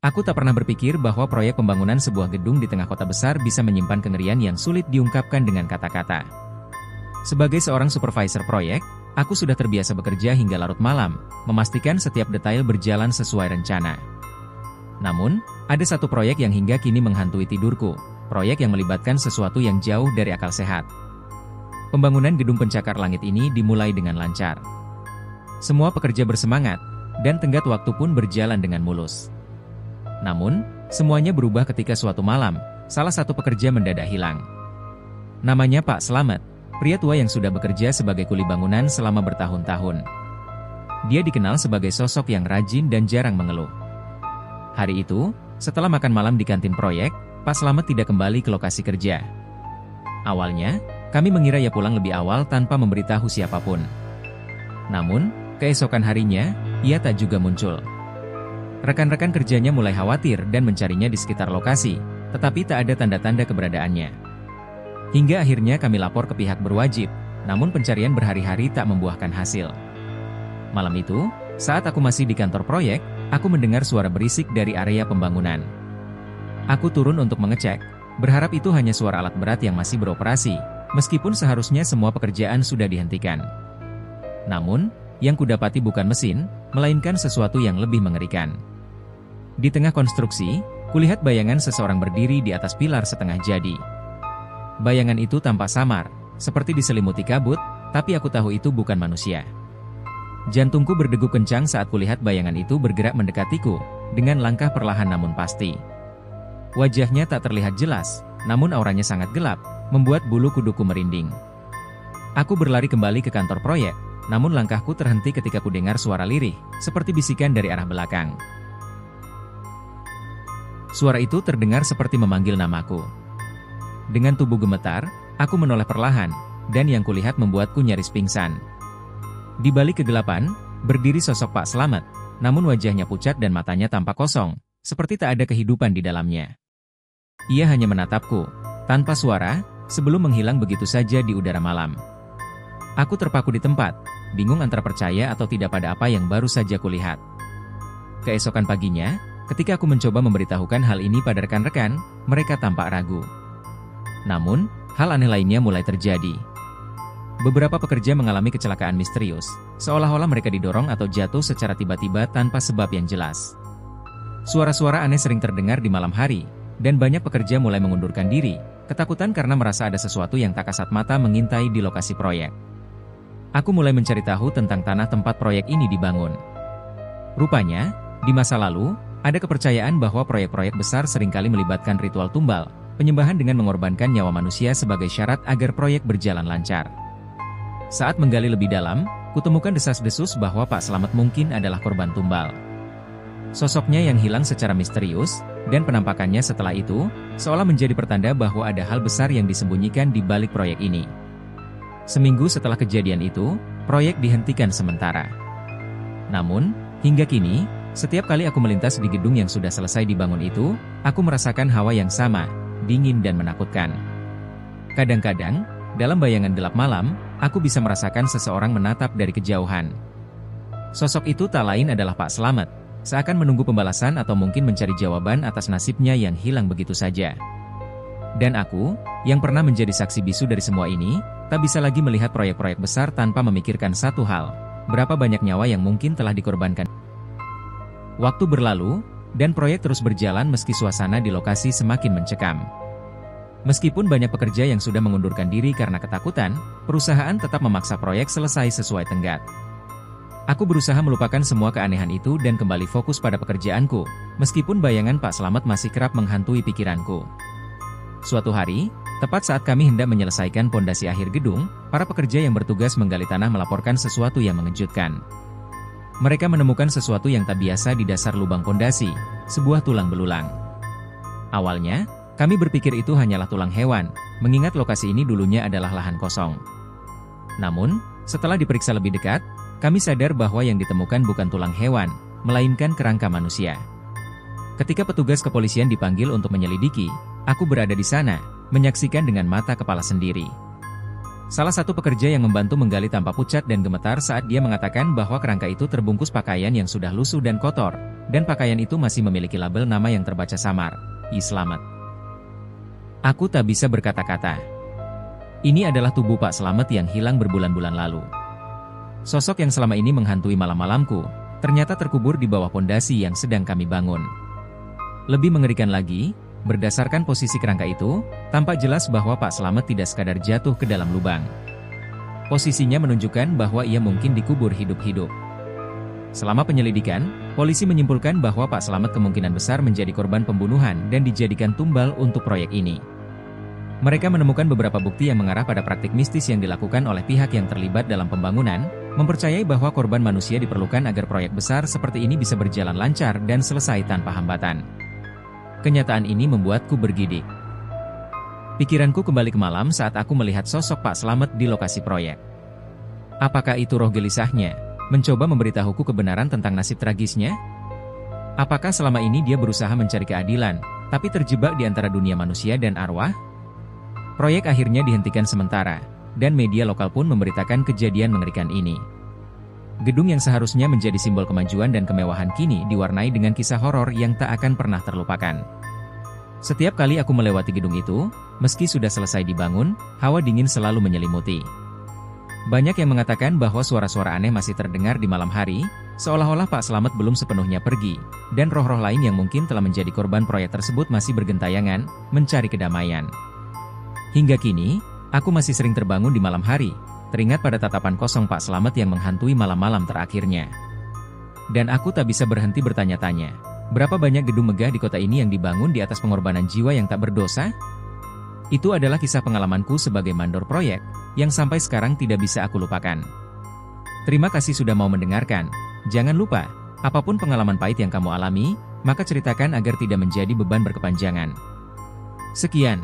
Aku tak pernah berpikir bahwa proyek pembangunan sebuah gedung di tengah kota besar bisa menyimpan kengerian yang sulit diungkapkan dengan kata-kata. Sebagai seorang supervisor proyek, aku sudah terbiasa bekerja hingga larut malam, memastikan setiap detail berjalan sesuai rencana. Namun, ada satu proyek yang hingga kini menghantui tidurku, proyek yang melibatkan sesuatu yang jauh dari akal sehat. Pembangunan gedung pencakar langit ini dimulai dengan lancar. Semua pekerja bersemangat, dan tenggat waktu pun berjalan dengan mulus. Namun, semuanya berubah ketika suatu malam, salah satu pekerja mendadak hilang. Namanya Pak Slamet, pria tua yang sudah bekerja sebagai kuli bangunan selama bertahun-tahun. Dia dikenal sebagai sosok yang rajin dan jarang mengeluh. Hari itu, setelah makan malam di kantin proyek, Pak Slamet tidak kembali ke lokasi kerja. Awalnya, kami mengira ia pulang lebih awal tanpa memberitahu siapapun. Namun, keesokan harinya, ia tak juga muncul. Rekan-rekan kerjanya mulai khawatir dan mencarinya di sekitar lokasi, tetapi tak ada tanda-tanda keberadaannya. Hingga akhirnya kami lapor ke pihak berwajib, namun pencarian berhari-hari tak membuahkan hasil. Malam itu, saat aku masih di kantor proyek, aku mendengar suara berisik dari area pembangunan. Aku turun untuk mengecek, berharap itu hanya suara alat berat yang masih beroperasi, meskipun seharusnya semua pekerjaan sudah dihentikan. Namun, yang kudapati bukan mesin, melainkan sesuatu yang lebih mengerikan. Di tengah konstruksi, kulihat bayangan seseorang berdiri di atas pilar setengah jadi. Bayangan itu tampak samar, seperti diselimuti kabut, tapi aku tahu itu bukan manusia. Jantungku berdegup kencang saat kulihat bayangan itu bergerak mendekatiku, dengan langkah perlahan namun pasti. Wajahnya tak terlihat jelas, namun auranya sangat gelap, membuat bulu kuduku merinding. Aku berlari kembali ke kantor proyek, namun langkahku terhenti ketika kudengar suara lirih, seperti bisikan dari arah belakang. Suara itu terdengar seperti memanggil namaku. Dengan tubuh gemetar, aku menoleh perlahan, dan yang kulihat membuatku nyaris pingsan. Di balik kegelapan, berdiri sosok Pak Slamet, namun wajahnya pucat dan matanya tampak kosong, seperti tak ada kehidupan di dalamnya. Ia hanya menatapku, tanpa suara, sebelum menghilang begitu saja di udara malam. Aku terpaku di tempat, bingung antara percaya atau tidak pada apa yang baru saja kulihat. Keesokan paginya, ketika aku mencoba memberitahukan hal ini pada rekan-rekan, mereka tampak ragu. Namun, hal aneh lainnya mulai terjadi. Beberapa pekerja mengalami kecelakaan misterius, seolah-olah mereka didorong atau jatuh secara tiba-tiba tanpa sebab yang jelas. Suara-suara aneh sering terdengar di malam hari, dan banyak pekerja mulai mengundurkan diri, ketakutan karena merasa ada sesuatu yang tak kasat mata mengintai di lokasi proyek. Aku mulai mencari tahu tentang tanah tempat proyek ini dibangun. Rupanya, di masa lalu, ada kepercayaan bahwa proyek-proyek besar seringkali melibatkan ritual tumbal, penyembahan dengan mengorbankan nyawa manusia sebagai syarat agar proyek berjalan lancar. Saat menggali lebih dalam, kutemukan desas-desus bahwa Pak Slamet mungkin adalah korban tumbal. Sosoknya yang hilang secara misterius, dan penampakannya setelah itu, seolah menjadi pertanda bahwa ada hal besar yang disembunyikan di balik proyek ini. Seminggu setelah kejadian itu, proyek dihentikan sementara. Namun, hingga kini, setiap kali aku melintas di gedung yang sudah selesai dibangun itu, aku merasakan hawa yang sama, dingin dan menakutkan. Kadang-kadang, dalam bayangan gelap malam, aku bisa merasakan seseorang menatap dari kejauhan. Sosok itu tak lain adalah Pak Slamet, seakan menunggu pembalasan atau mungkin mencari jawaban atas nasibnya yang hilang begitu saja. Dan aku, yang pernah menjadi saksi bisu dari semua ini, tak bisa lagi melihat proyek-proyek besar tanpa memikirkan satu hal, berapa banyak nyawa yang mungkin telah dikorbankan. Waktu berlalu, dan proyek terus berjalan meski suasana di lokasi semakin mencekam. Meskipun banyak pekerja yang sudah mengundurkan diri karena ketakutan, perusahaan tetap memaksa proyek selesai sesuai tenggat. Aku berusaha melupakan semua keanehan itu dan kembali fokus pada pekerjaanku, meskipun bayangan Pak Slamet masih kerap menghantui pikiranku. Suatu hari, tepat saat kami hendak menyelesaikan pondasi akhir gedung, para pekerja yang bertugas menggali tanah melaporkan sesuatu yang mengejutkan. Mereka menemukan sesuatu yang tak biasa di dasar lubang pondasi, sebuah tulang belulang. Awalnya, kami berpikir itu hanyalah tulang hewan, mengingat lokasi ini dulunya adalah lahan kosong. Namun, setelah diperiksa lebih dekat, kami sadar bahwa yang ditemukan bukan tulang hewan, melainkan kerangka manusia. Ketika petugas kepolisian dipanggil untuk menyelidiki, aku berada di sana, menyaksikan dengan mata kepala sendiri. Salah satu pekerja yang membantu menggali tampak pucat dan gemetar saat dia mengatakan bahwa kerangka itu terbungkus pakaian yang sudah lusuh dan kotor, dan pakaian itu masih memiliki label nama yang terbaca samar, "I Slamet." Aku tak bisa berkata-kata. Ini adalah tubuh Pak Slamet yang hilang berbulan-bulan lalu. Sosok yang selama ini menghantui malam-malamku, ternyata terkubur di bawah pondasi yang sedang kami bangun. Lebih mengerikan lagi, berdasarkan posisi kerangka itu, tampak jelas bahwa Pak Slamet tidak sekadar jatuh ke dalam lubang. Posisinya menunjukkan bahwa ia mungkin dikubur hidup-hidup. Selama penyelidikan, polisi menyimpulkan bahwa Pak Slamet kemungkinan besar menjadi korban pembunuhan dan dijadikan tumbal untuk proyek ini. Mereka menemukan beberapa bukti yang mengarah pada praktik mistis yang dilakukan oleh pihak yang terlibat dalam pembangunan, mempercayai bahwa korban manusia diperlukan agar proyek besar seperti ini bisa berjalan lancar dan selesai tanpa hambatan. Kenyataan ini membuatku bergidik. Pikiranku kembali ke malam saat aku melihat sosok Pak Slamet di lokasi proyek. Apakah itu roh gelisahnya, mencoba memberitahuku kebenaran tentang nasib tragisnya? Apakah selama ini dia berusaha mencari keadilan, tapi terjebak di antara dunia manusia dan arwah? Proyek akhirnya dihentikan sementara, dan media lokal pun memberitakan kejadian mengerikan ini. Gedung yang seharusnya menjadi simbol kemajuan dan kemewahan kini diwarnai dengan kisah horor yang tak akan pernah terlupakan. Setiap kali aku melewati gedung itu, meski sudah selesai dibangun, hawa dingin selalu menyelimuti. Banyak yang mengatakan bahwa suara-suara aneh masih terdengar di malam hari, seolah-olah Pak Slamet belum sepenuhnya pergi, dan roh-roh lain yang mungkin telah menjadi korban proyek tersebut masih bergentayangan, mencari kedamaian. Hingga kini, aku masih sering terbangun di malam hari, teringat pada tatapan kosong Pak Slamet yang menghantui malam-malam terakhirnya. Dan aku tak bisa berhenti bertanya-tanya, berapa banyak gedung megah di kota ini yang dibangun di atas pengorbanan jiwa yang tak berdosa? Itu adalah kisah pengalamanku sebagai mandor proyek, yang sampai sekarang tidak bisa aku lupakan. Terima kasih sudah mau mendengarkan. Jangan lupa, apapun pengalaman pahit yang kamu alami, maka ceritakan agar tidak menjadi beban berkepanjangan. Sekian.